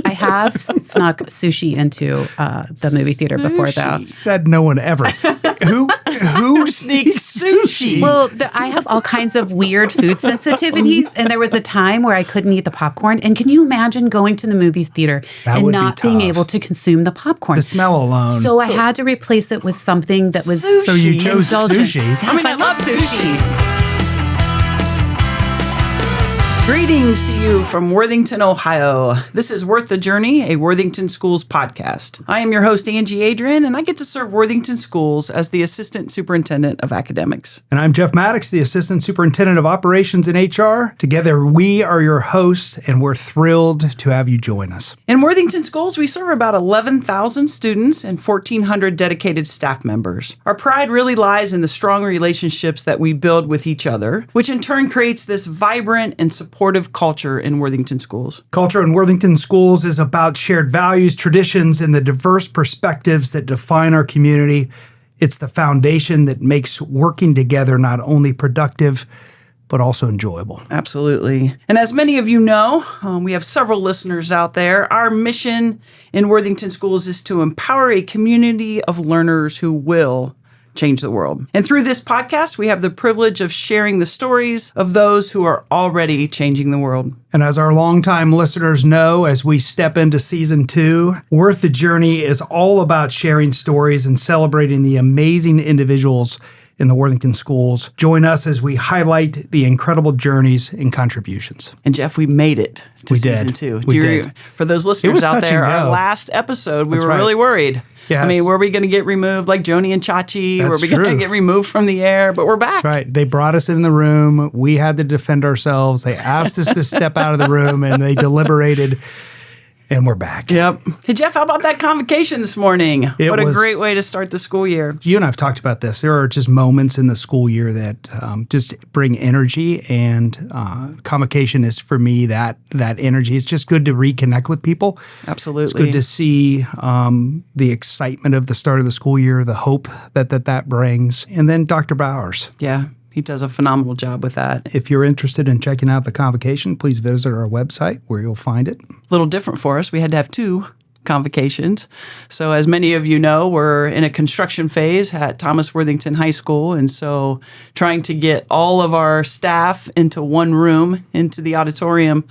I have snuck sushi into the movie theater before, though. Said no one ever. Who Sneaks sushi? Well, I have all kinds of weird food sensitivities, and there was a time where I couldn't eat the popcorn. And can you imagine going to the movie theater That and would be not being tough. able to consume the popcorn? The smell alone. So I had to replace it with something that was Sushi. So you chose indulgent. sushi. Yes, I love sushi. Greetings to you from Worthington, Ohio. This is Worth the Journey, a Worthington Schools podcast. I am your host, Angie Adrian, and I get to serve Worthington Schools as the Assistant Superintendent of Academics. And I'm Jeff Maddox, the Assistant Superintendent of Operations and HR. Together, we are your hosts, and we're thrilled to have you join us. In Worthington Schools, we serve about 11,000 students and 1,400 dedicated staff members. Our pride really lies in the strong relationships that we build with each other, which in turn creates this vibrant and supportive culture in Worthington Schools. Culture in Worthington Schools is about shared values, traditions, and the diverse perspectives that define our community. It's the foundation that makes working together not only productive, but also enjoyable. Absolutely. And as many of you know, we have several listeners out there. Our mission in Worthington Schools is to empower a community of learners who will change the world. And through this podcast, we have the privilege of sharing the stories of those who are already changing the world. And as our longtime listeners know, as we step into season 2, Worth the Journey is all about sharing stories and celebrating the amazing individuals in the Worthington Schools. Join us as we highlight the incredible journeys and contributions. And Jeff, we made it to We season did. 2. We did. For those was listeners out touch there, and our go. last episode, we That's were right. really worried. Yes. I mean, were we going to get removed like Joni and Chachi? That's Were we going to true. get removed from the air? But we're back. That's right. They brought us in the room. We had to defend ourselves. They asked us to step out of the room, and they deliberated, and we're back. Yep. Hey, Jeff, how about that convocation this morning? What a was- great way to start the school year. You and I have talked about this. There are just moments in the school year that just bring energy, and convocation is for me that energy. It's just good to reconnect with people. Absolutely. It's good to see the excitement of the start of the school year, the hope that brings, and then Dr. Bowers. Yeah, he does a phenomenal job with that. If you're interested in checking out the convocation, please visit our website where you'll find it. A little different for us. We had to have 2 convocations. So as many of you know, we're in a construction phase at Thomas Worthington High School. And so trying to get all of our staff into one room, into the auditorium,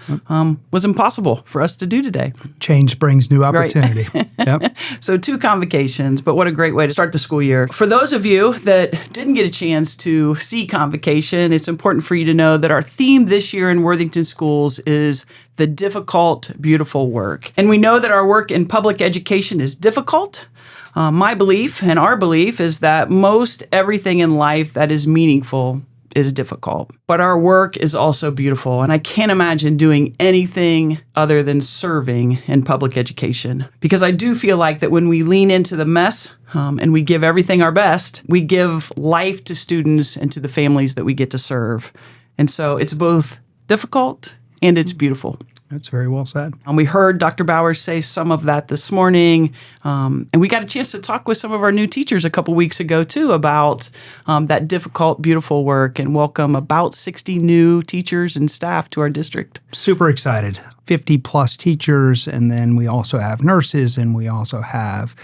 was impossible for us to do today. Change brings new opportunity. Yep. So 2 convocations, but what a great way to start the school year. For those of you that didn't get a chance to see convocation, it's important for you to know that our theme this year in Worthington Schools is the difficult, beautiful work. And we know that our work in public education is difficult. My belief and our belief is that most everything in life that is meaningful is difficult. But our work is also beautiful. And I can't imagine doing anything other than serving in public education. Because I do feel like that when we lean into the mess and we give everything our best, we give life to students and to the families that we get to serve. And so it's both difficult and it's beautiful. That's very well said. And we heard Dr. Bowers say some of that this morning. And we got a chance to talk with some of our new teachers a couple weeks ago, too, about that difficult, beautiful work, and welcome about 60 new teachers and staff to our district. Super excited. 50 plus teachers, and then we also have nurses, and we also have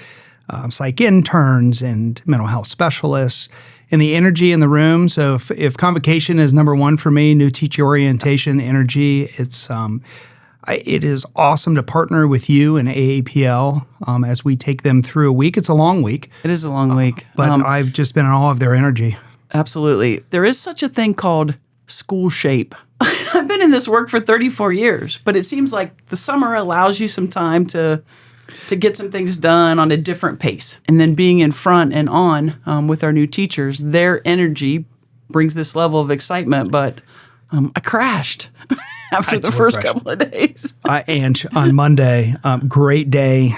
psych interns and mental health specialists. And the energy in the room. So if convocation is number 1 for me, new teacher orientation, energy, it is awesome to partner with you and AAPL as we take them through a week. It's a long week. It is a long week. But I've just been in awe of their energy. Absolutely. There is such a thing called school shape. I've been in this work for 34 years, but it seems like the summer allows you some time to get some things done on a different pace. And then being in front and on with our new teachers, their energy brings this level of excitement. But I crashed after the first couple of days. And on Monday, great day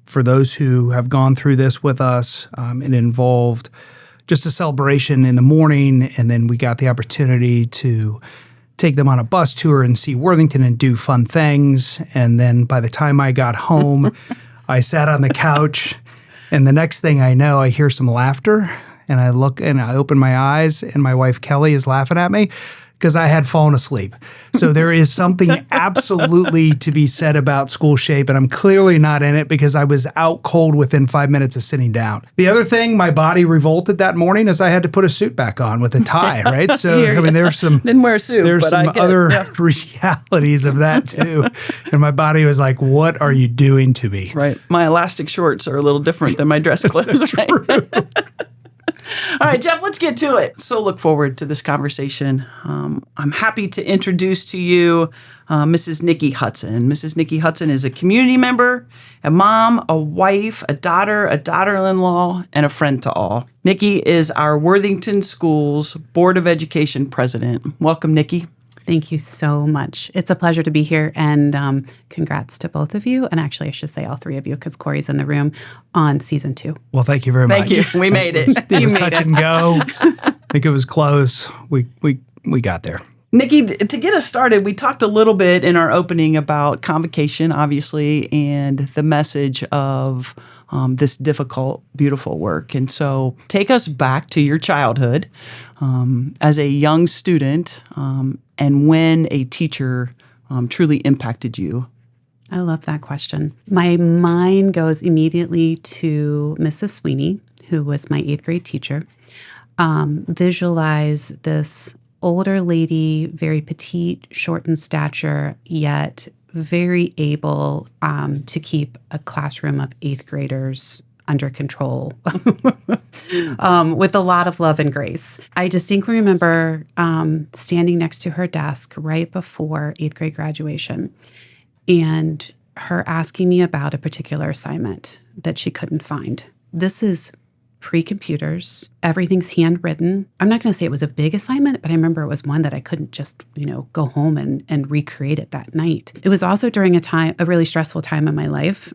for those who have gone through this with us. It involved just a celebration in the morning, and then we got the opportunity to take them on a bus tour and see Worthington and do fun things. And then by the time I got home, I sat on the couch, and the next thing I know, I hear some laughter, and I look and I open my eyes, and my wife Kelly is laughing at me because I had fallen asleep. So there is something absolutely to be said about school shape, and I'm clearly not in it because I was out cold within 5 minutes of sitting down. The other thing, my body revolted that morning is I had to put a suit back on with a tie, right? So, I mean, there's some... Didn't wear a suit, There's but some other realities of that, too. And my body was like, what are you doing to me? Right. My elastic shorts are a little different than my dress clothes, right? All right, Jeff, let's get to it. So look forward to this conversation. I'm happy to introduce to you Mrs. Nikki Hudson. Mrs. Nikki Hudson is a community member, a mom, a wife, a daughter-in-law, and a friend to all. Nikki is our Worthington Schools Board of Education president. Welcome, Nikki. Thank you so much. It's a pleasure to be here, and congrats to both of you. And actually, I should say all three of you because Corey's in the room on season 2. Well, thank you very much. Thank you. We made it. It was touch and go. I think it was close. We got there. Nikki, to get us started, we talked a little bit in our opening about convocation, obviously, and the message of this difficult, beautiful work. And so take us back to your childhood as a young student and when a teacher truly impacted you. I love that question. My mind goes immediately to Mrs. Sweeney, who was my 8th grade teacher. Visualize this older lady, very petite, short in stature, yet very able to keep a classroom of 8th graders under control with a lot of love and grace. I distinctly remember standing next to her desk right before 8th grade graduation and her asking me about a particular assignment that she couldn't find. This is pre-computers. Everything's handwritten. I'm not going to say it was a big assignment, but I remember it was one that I couldn't just, go home and recreate it that night. It was also during a really stressful time in my life,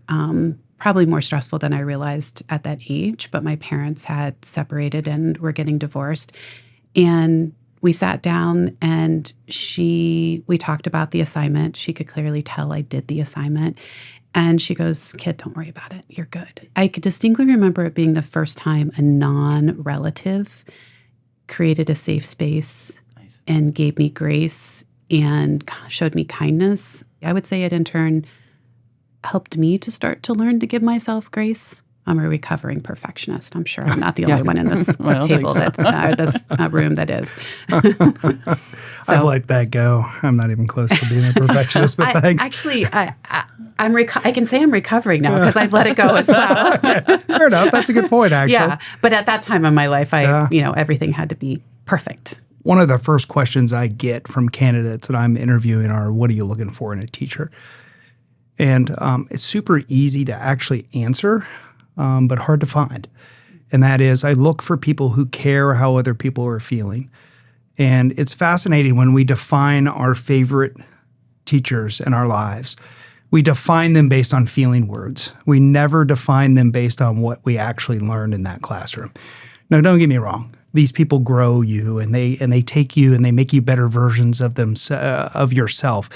probably more stressful than I realized at that age, but my parents had separated and were getting divorced. And we sat down and we talked about the assignment. She could clearly tell I did the assignment. And she goes, "Kid, don't worry about it. You're good." I could distinctly remember it being the first time a non-relative created a safe space and gave me grace and showed me kindness. I would say it in turn helped me to start to learn to give myself grace. I'm a recovering perfectionist. I'm sure I'm not the only one in this table this room that is. I've let that go. I'm not even close to being a perfectionist, but thanks. Actually, I can say I'm recovering now because I've let it go as well. Fair enough. That's a good point, actually. Yeah, but at that time in my life, everything had to be perfect. One of the first questions I get from candidates that I'm interviewing are, what are you looking for in a teacher? And it's super easy to actually answer, but hard to find. And that is, I look for people who care how other people are feeling. And it's fascinating when we define our favorite teachers in our lives. We define them based on feeling words. We never define them based on what we actually learned in that classroom. Now, don't get me wrong. These people grow you, and they take you and they make you better versions of of yourself.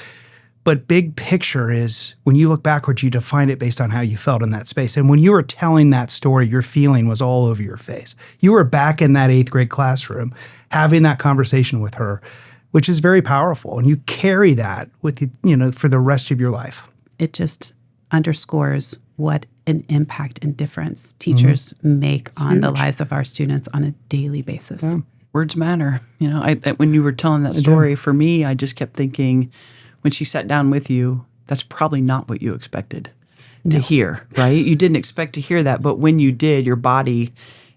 But big picture is when you look backwards, you define it based on how you felt in that space. And when you were telling that story, your feeling was all over your face. You were back in that 8th grade classroom having that conversation with her, which is very powerful. And you carry that with you, for the rest of your life. It just underscores what an impact and difference teachers make on the lives of our students on a daily basis. Yeah. Words matter. When you were telling that story, for me, I just kept thinking, when she sat down with you, that's probably not what you expected to hear, right? You didn't expect to hear that, but when you did, your body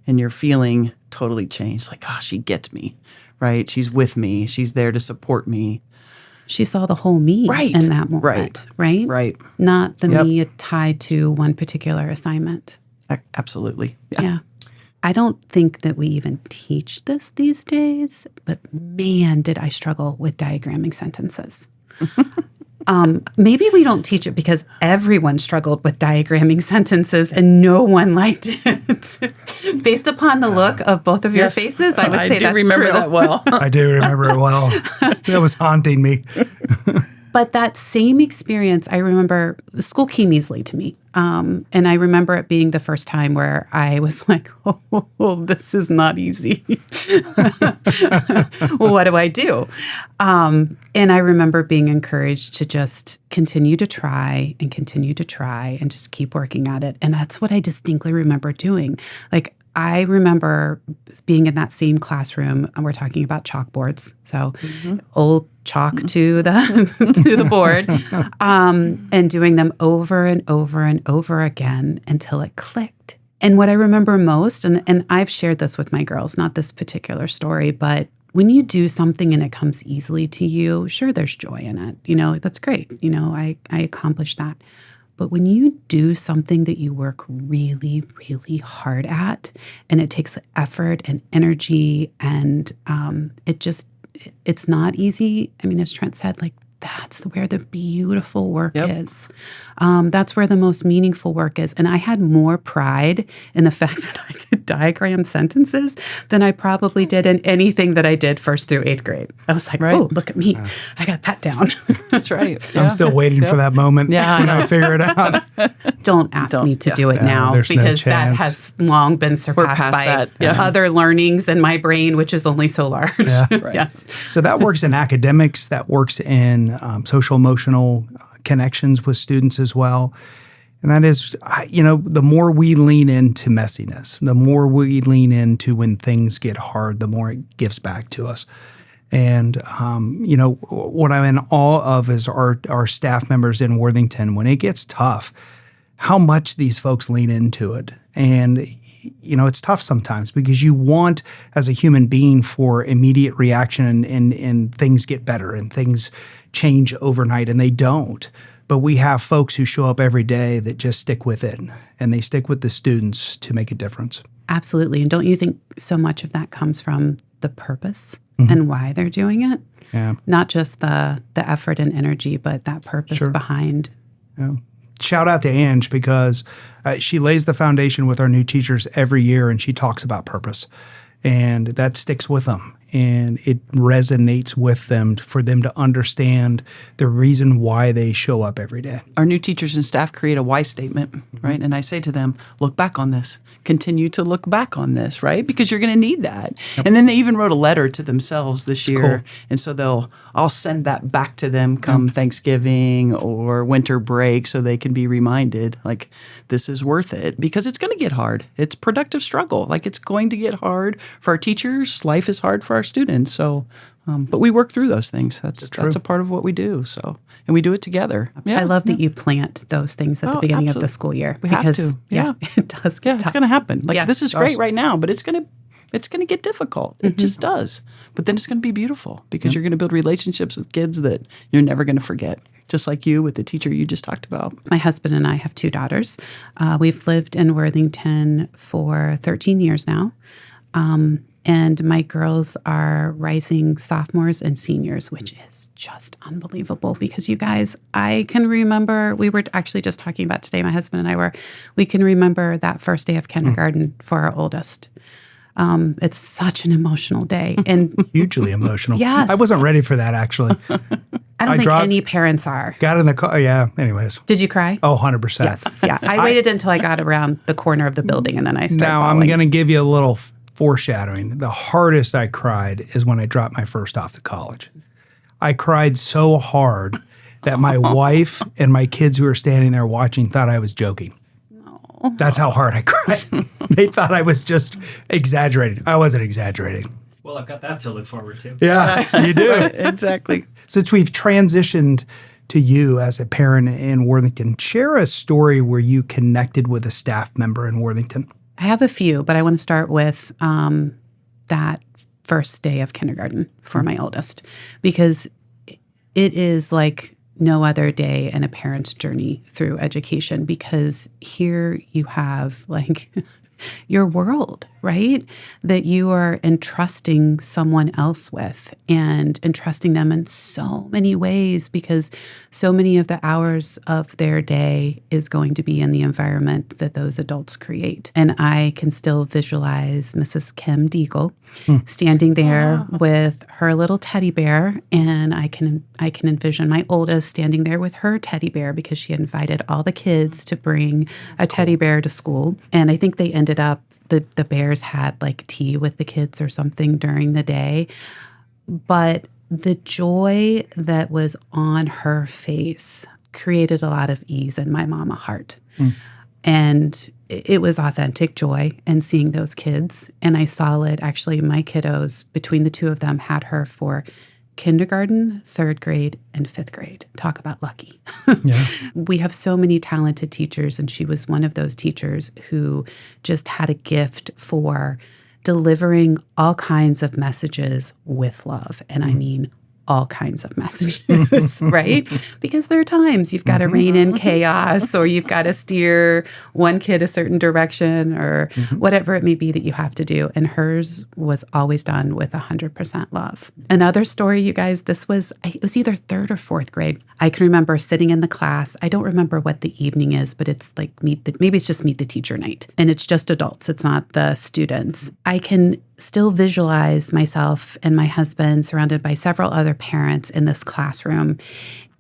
and your feeling totally changed. Like, she gets me, right? She's with me. She's there to support me. She saw the whole me in that moment, right? Right. Not the me tied to one particular assignment. Absolutely. Yeah. I don't think that we even teach this these days, but man, did I struggle with diagramming sentences. Maybe we don't teach it because everyone struggled with diagramming sentences and no one liked it. Based upon the look of both of your faces, I would say that's true. I do remember that well. I do remember it well. That was haunting me. But that same experience, I remember the school came easily to me. And I remember it being the first time where I was like, this is not easy. What do I do? And I remember being encouraged to just continue to try and just keep working at it. And that's what I distinctly remember doing. Like, I remember being in that same classroom, and we're talking about chalkboards. So old chalk to the to the board, and doing them over and over and over again until it clicked. And what I remember most, and I've shared this with my girls, not this particular story, but when you do something and it comes easily to you, sure, there's joy in it. That's great. I accomplished that. But when you do something that you work really, really hard at, and it takes effort and energy, and it's not easy. I mean, as Trent said, like, that's where the beautiful work is. That's where the most meaningful work is. And I had more pride in the fact that I could diagram sentences than I probably did in anything that I did 1st through 8th grade. I was like, oh, look at me. I got pat down. That's right. I'm still waiting for that moment when I figure it out. Don't ask me to do it now, because that has long been surpassed by other learnings in my brain, which is only so large. Yeah. Yes. So that works in academics, that works in social emotional connections with students as well. And that is, the more we lean into messiness, the more we lean into when things get hard, the more it gives back to us. And, what I'm in awe of is our staff members in Worthington. When it gets tough, how much these folks lean into it. And, it's tough sometimes because you want, as a human being, for immediate reaction and things get better and things change overnight, and they don't. But we have folks who show up every day that just stick with it, and they stick with the students to make a difference. Absolutely. And don't you think so much of that comes from the purpose and why they're doing it? Yeah. Not just the effort and energy, but that purpose behind. Yeah. Shout out to Angie, because she lays the foundation with our new teachers every year, and she talks about purpose. And that sticks with them, and it resonates with them for them to understand the reason why they show up every day. Our new teachers and staff create a why statement, right? And I say to them, look back on this. Continue to look back on this, right? Because you're going to need that. Yep. And then they even wrote a letter to themselves this year. Cool. And so I'll send that back to them come Thanksgiving or winter break, so they can be reminded, like, this is worth it, because it's going to get hard. It's productive struggle. Like, it's going to get hard for our teachers. Life is hard for our students. So, but we work through those things. That's a part of what we do. So, and we do it together. Yeah. I love that you plant those things at the beginning of the school year. We have to. Yeah. It does get tough. It's going to happen. Like, this is great right now, but it's going to get difficult. It just does. But then it's going to be beautiful, because you're going to build relationships with kids that you're never going to forget. Just like you with the teacher you just talked about. My husband and I have 2 daughters. We've lived in Worthington for 13 years now. And my girls are rising sophomores and seniors, which is just unbelievable, because you guys, I can remember, we were actually just talking about today, my husband and I we can remember that first day of kindergarten for our oldest. It's such an emotional day, and hugely emotional. Yes. I wasn't ready for that, actually. I don't think any parents are. Got in the car. Yeah. Anyways. Did you cry? Oh, 100%. Yes. Yeah. I waited until I got around the corner of the building, and then I started Now bawling. I'm going to give you a little foreshadowing. The hardest I cried is when I dropped my first off to college. I cried so hard that my wife and my kids who were standing there watching thought I was joking. No. That's how hard I cried. They thought I was just exaggerating. I wasn't exaggerating. Well, I've got that to look forward to. Yeah, you do. Exactly. Since we've transitioned to you as a parent in Worthington, share a story where you connected with a staff member in Worthington. I have a few, but I want to start with that first day of kindergarten for my oldest, because it is like no other day in a parent's journey through education, because here you have like your world right? That you are entrusting someone else with and entrusting them in so many ways, because so many of the hours of their day is going to be in the environment that those adults create. And I can still visualize Mrs. Kim Deagle standing there with her little teddy bear, and I can envision my oldest standing there with her teddy bear, because she had invited all the kids to bring a teddy bear to school. And I think they ended up, the bears had like tea with the kids or something during the day. But the joy that was on her face created a lot of ease in my mama heart. And it was authentic joy and seeing those kids. And I saw it, actually, my kiddos, between the two of them, had her for kindergarten, third grade, and fifth grade. Talk about lucky. Yeah. We have so many talented teachers, and she was one of those teachers who just had a gift for delivering all kinds of messages with love. And I mean all kinds of messages, right? Because there are times you've got to rein in chaos, or you've got to steer one kid a certain direction, or whatever it may be that you have to do. And hers was always done with 100% love. Another story, you guys, it was either third or fourth grade. I can remember sitting in the class. I don't remember what the evening is, but it's like maybe it's just meet the teacher night. And it's just adults. It's not the students. I can still visualize myself and my husband surrounded by several other parents in this classroom.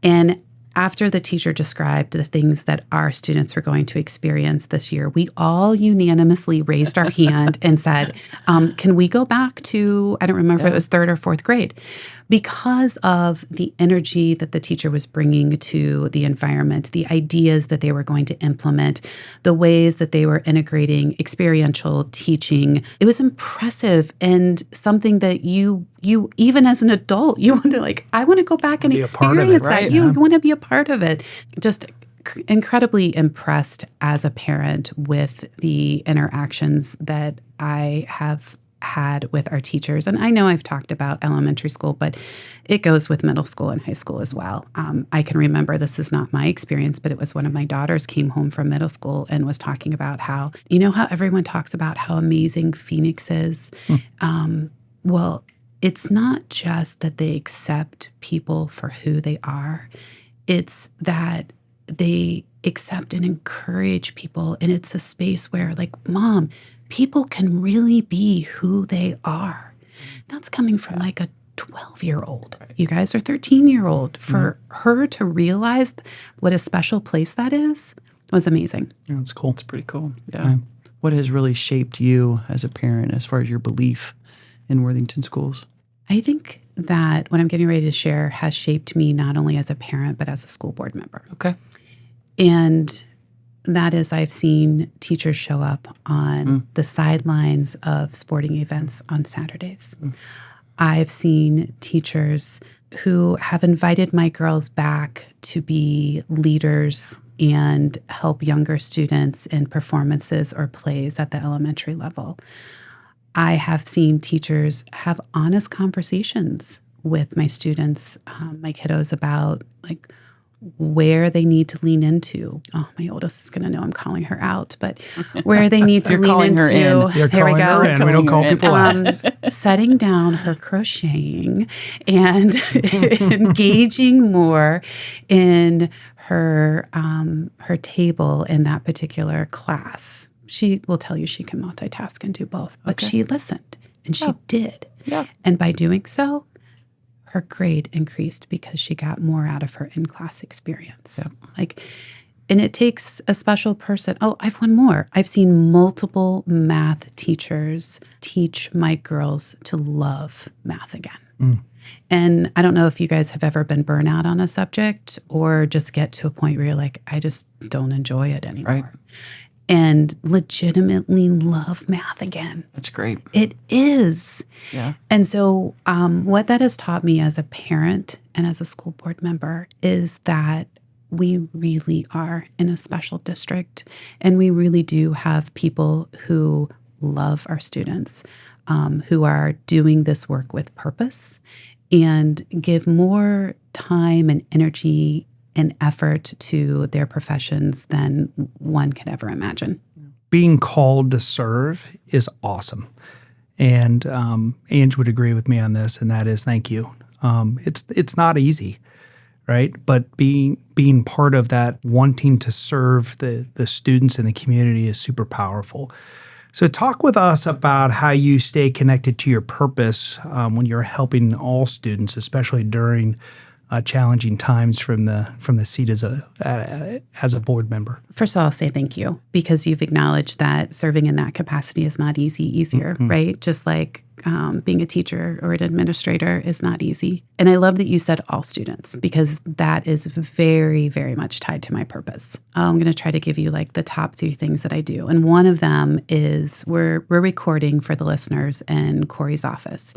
And after the teacher described the things that our students were going to experience this year, we all unanimously raised our hand and said, can we go back to, I don't remember if it was third or fourth grade, because of the energy that the teacher was bringing to the environment, the ideas that they were going to implement, the ways that they were integrating experiential teaching. It was impressive, and something that you even as an adult, you want to I want to go back and experience that. You want to be a part of it. Just incredibly impressed as a parent with the interactions that I have had with our teachers. And I know I've talked about elementary school, but it goes with middle school and high school as well. I can remember, this is not my experience, but it was one of my daughters came home from middle school and was talking about how everyone talks about how amazing Phoenix is. Well, it's not just that they accept people for who they are. It's that they accept and encourage people. And it's a space where, Mom, people can really be who they are. That's coming from a 12-year-old. You guys are 13-year-old. For her to realize what a special place that is was amazing. Yeah, that's cool. It's pretty cool. Yeah. What has really shaped you as a parent as far as your belief in Worthington Schools? I think that what I'm getting ready to share has shaped me not only as a parent, but as a school board member. Okay. And that is, I've seen teachers show up on the sidelines of sporting events on Saturdays. I've seen teachers who have invited my girls back to be leaders and help younger students in performances or plays at the elementary level. I have seen teachers have honest conversations with my students, my kiddos, about where they need to lean into. Oh, my oldest is going to know I'm calling her out, but where they need to lean into. You're Here we calling go. her in. We don't call people out. Setting down her crocheting and engaging more in her table in that particular class. She will tell you she can multitask and do both, but she listened and she did. Yeah. And by doing so, her grade increased because she got more out of her in-class experience. Yeah. And it takes a special person. Oh, I've one more. I've seen multiple math teachers teach my girls to love math again. And I don't know if you guys have ever been burnt out on a subject or just get to a point where you're I just don't enjoy it anymore. Right. And legitimately love math again. That's great. It is. Yeah. And so what that has taught me as a parent and as a school board member is that we really are in a special district, and we really do have people who love our students, who are doing this work with purpose and give more time and energy and effort to their professions than one could ever imagine. being called to serve is awesome. And Angie would agree with me on this, and that is thank you. It's not easy, right? But being part of that, wanting to serve the students in the community is super powerful. So talk with us about how you stay connected to your purpose when you're helping all students, especially during challenging times from the seat as a board member. First of all, I'll say thank you, because you've acknowledged that serving in that capacity is not easier, right? Just like being a teacher or an administrator is not easy. And I love that you said all students, because that is very, very much tied to my purpose. I'm going to try to give you like the top 3 things that I do. And one of them is we're recording for the listeners in Corey's office.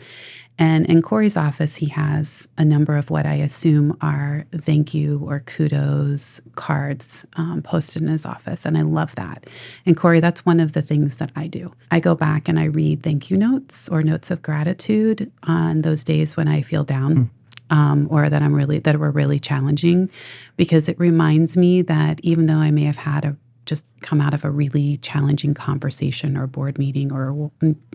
And in Corey's office, he has a number of what I assume are thank you or kudos cards posted in his office. And I love that. And Corey, that's one of the things that I do. I go back and I read thank you notes or notes of gratitude on those days when I feel down. Or that were really challenging, because it reminds me that even though I may have had just come out of a really challenging conversation or board meeting or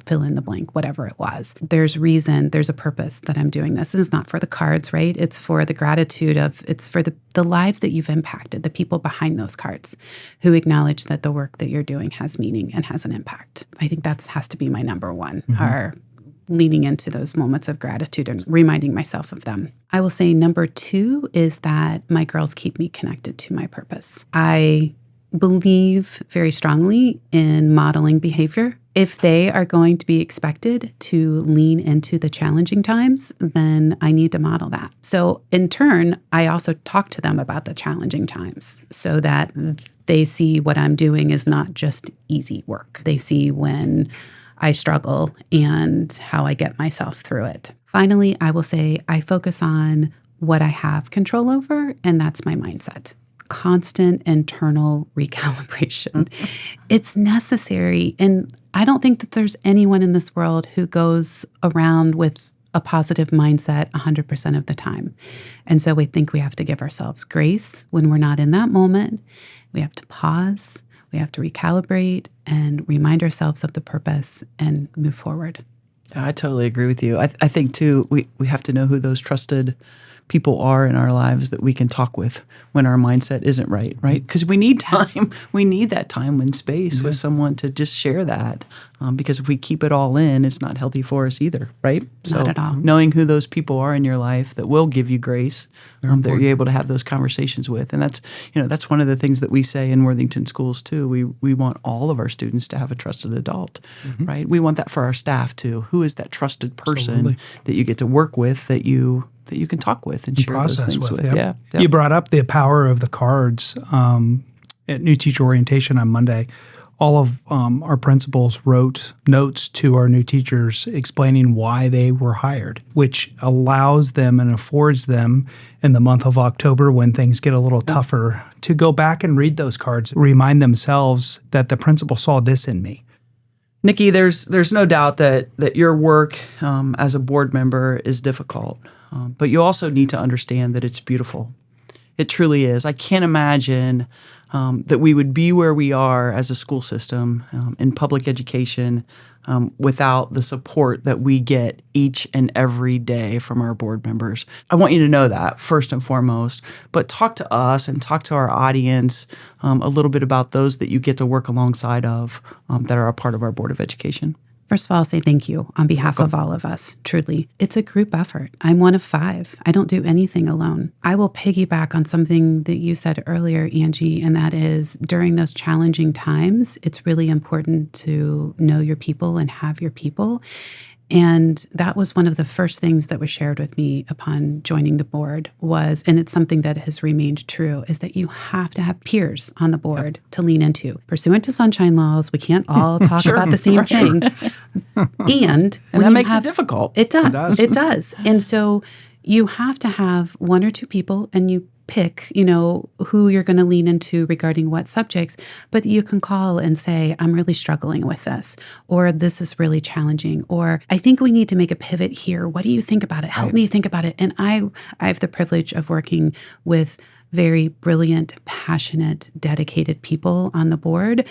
fill in the blank, whatever it was, there's a purpose that I'm doing this. And it's not for the cards, right? It's for the gratitude it's for the lives that you've impacted, the people behind those cards who acknowledge that the work that you're doing has meaning and has an impact. I think that has to be my number one, are leaning into those moments of gratitude and reminding myself of them. I will say number 2 is that my girls keep me connected to my purpose. I believe very strongly in modeling behavior. If they are going to be expected to lean into the challenging times, then I need to model that. So in turn, I also talk to them about the challenging times so that they see what I'm doing is not just easy work. They see when I struggle and how I get myself through it. Finally, I will say I focus on what I have control over, and that's my mindset. Constant internal recalibration. It's necessary. And I don't think that there's anyone in this world who goes around with a positive mindset 100% of the time. And so we think we have to give ourselves grace when we're not in that moment. We have to pause. We have to recalibrate and remind ourselves of the purpose and move forward. I totally agree with you. I think, too, we have to know who those trusted people are in our lives that we can talk with when our mindset isn't right? Because we need time. Yes. We need that time and space with someone to just share that. Because if we keep it all in, it's not healthy for us either, right? Not at all. Knowing who those people are in your life that will give you grace, that you're able to have those conversations with. And that's one of the things that we say in Worthington Schools, too. We want all of our students to have a trusted adult, right? We want that for our staff, too. Who is that trusted person that you get to work with, that you can talk with and share those things with. Yep. You brought up the power of the cards at New Teacher Orientation on Monday. All of our principals wrote notes to our new teachers explaining why they were hired, which allows them and affords them in the month of October, when things get a little tougher, to go back and read those cards, remind themselves that the principal saw this in me. Nikki, there's no doubt that your work as a board member is difficult, but you also need to understand that it's beautiful. It truly is. I can't imagine that we would be where we are as a school system in public education without the support that we get each and every day from our board members. I want you to know that first and foremost, but talk to us and talk to our audience a little bit about those that you get to work alongside of that are a part of our Board of Education. First of all, I'll say thank you on behalf of all of us. Truly, it's a group effort. I'm one of 5. I don't do anything alone. I will piggyback on something that you said earlier, Angie, and that is during those challenging times, it's really important to know your people and have your people. And that was one of the first things that was shared with me upon joining the board was, and it's something that has remained true, is that you have to have peers on the board to lean into. Pursuant to sunshine laws, we can't all talk about the same thing. And that makes it difficult. It does. And so you have to have 1 or 2 people, and you pick, who you're going to lean into regarding what subjects, but you can call and say, I'm really struggling with this, or this is really challenging, or I think we need to make a pivot here. What do you think about it? Help me think about it. And I have the privilege of working with very brilliant, passionate, dedicated people on the board,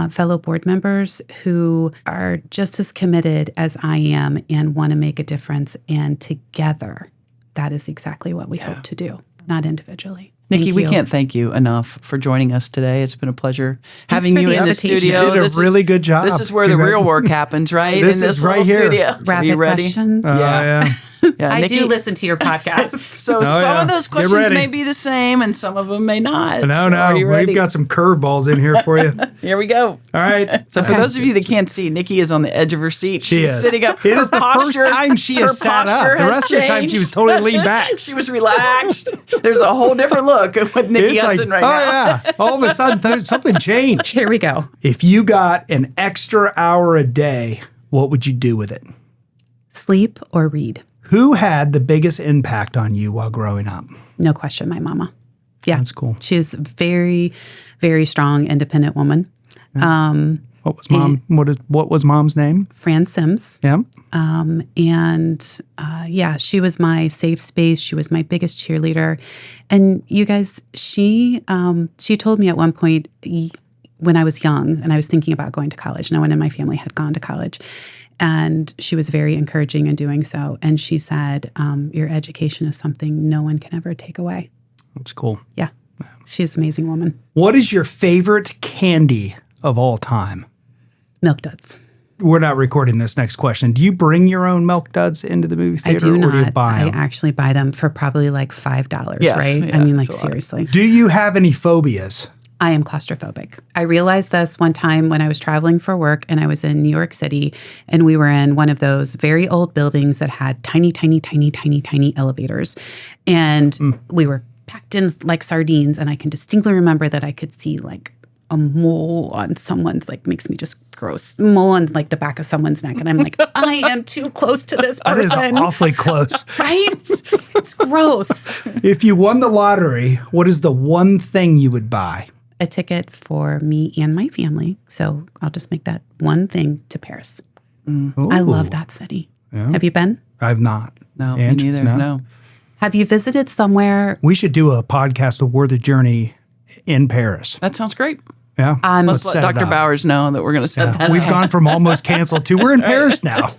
fellow board members who are just as committed as I am and want to make a difference. And together, that is exactly what we hope to do, not individually. Nikki, Thank we you. can't thank you enough for joining us today. It's been a pleasure having for you the in the invitation. studio. You did a This really is- good job. This is where the real work happens, right? This in this is right little here. studio. So are Rapid you ready? questions. Yeah. Yeah, I Nikki- do listen to your podcast. So some yeah. of those Get questions ready. may be the same and some of them may not. No, So are you ready? we've got some curveballs in here for you. Here we go. All right. So for those of you that can't see, Nikki is on the edge of her seat. She She's is. sitting up. It Her is the first posture- time she her has sat up. posture The has rest of the time she was changed. totally leaned back. She was relaxed. There's a whole different look with Nikki It's like, Hudson right oh now. yeah, all of a sudden something changed. Here we go. If you got an extra hour a day, what would you do with it? Sleep or read? Who had the biggest impact on you while growing up? No question, my mama. Yeah. That's cool. She's a very, very strong, independent woman. What was what was mom's name? Fran Sims. Yeah. She was my safe space. She was my biggest cheerleader. And you guys, she told me at one point when I was young and I was thinking about going to college, no one in my family had gone to college. And she was very encouraging in doing so. And she said, your education is something no one can ever take away. That's cool. Yeah. She's an amazing woman. What is your favorite candy of all time? Milk duds. We're not recording this next question. Do you bring your own milk duds into the movie I theater do or do you not. buy I them? actually buy them for probably like $5, Yes, right? yeah, I mean, like it's a lot. seriously. Do you have any phobias? I am claustrophobic. I realized this one time when I was traveling for work and I was in New York City and we were in one of those very old buildings that had tiny, tiny, tiny, tiny, tiny elevators. And we were packed in like sardines. And I can distinctly remember that I could see like a mole on someone's, like makes me just gross, mole on like the back of someone's neck. And I'm like, I am too close to this That is person. awfully close. Right? It's gross. If you won the lottery, what is the one thing you would buy? A ticket for me and my family. So I'll just make that one thing to Paris. I love that city. Yeah. Have you been? I've not. No, Ange, me neither. No. Have you visited somewhere? We should do a podcast of Worth the Journey in Paris. That sounds great. Yeah. Let's let set it Dr. up. Bowers know that we're going to set that We've up. gone from almost canceled to we're in Paris now.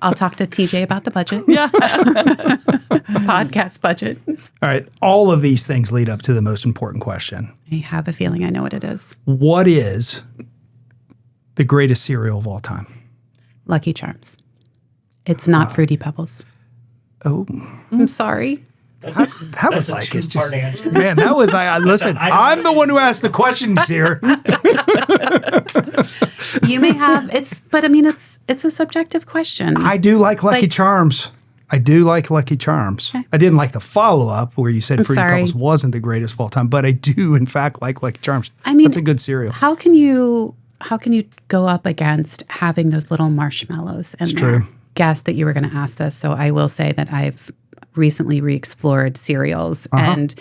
I'll talk to TJ about the budget. Yeah. Podcast budget. All right. All of these things lead up to the most important question. I have a feeling I know what it is. What is the greatest cereal of all time? Lucky Charms. It's not Fruity Pebbles. Oh, I'm sorry. that was That's a like it's two-part just answer. man. That was listen. I'm the one who asked the questions here. You may have but I mean it's a subjective question. I do like Lucky Like- Charms. I do like Lucky Charms. Okay. I didn't like the follow up where you said I'm Fruity sorry. Pebbles wasn't the greatest of all time, but I do in fact like Lucky Charms. I mean, that's a good cereal. How can you go up against having those little marshmallows in there? true. Guessed that you were going to ask this, so I will say that I've recently re-explored cereals, Uh-huh. and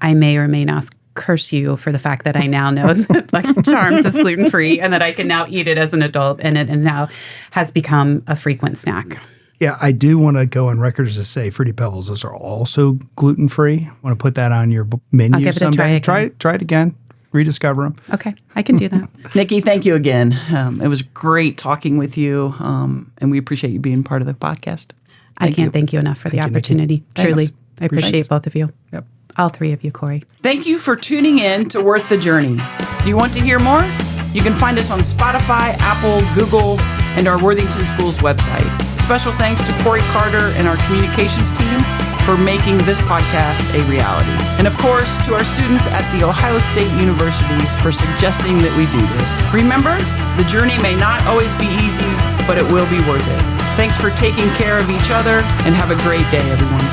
I may or may not curse you for the fact that I now know that Lucky Charms is gluten-free and that I can now eat it as an adult, and it now has become a frequent snack. Yeah, I do want to go on record to say Fruity Pebbles those are also gluten free. I want to put that on your menu I'll give it a someday. try again. Try it again. Rediscover them. Okay, I can do that. Nikki, thank you again. It was great talking with you, and we appreciate you being part of the podcast. I can't thank you enough for the Thank you, Nikki. opportunity. Truly, Thanks. I appreciate both of you. Yep. All three of you, Corey. Thank you for tuning in to Worth the Journey. Do you want to hear more? You can find us on Spotify, Apple, Google, and our Worthington Schools website. Special thanks to Corey Carter and our communications team for making this podcast a reality. And of course, to our students at The Ohio State University for suggesting that we do this. Remember, the journey may not always be easy, but it will be worth it. Thanks for taking care of each other, and have a great day, everyone.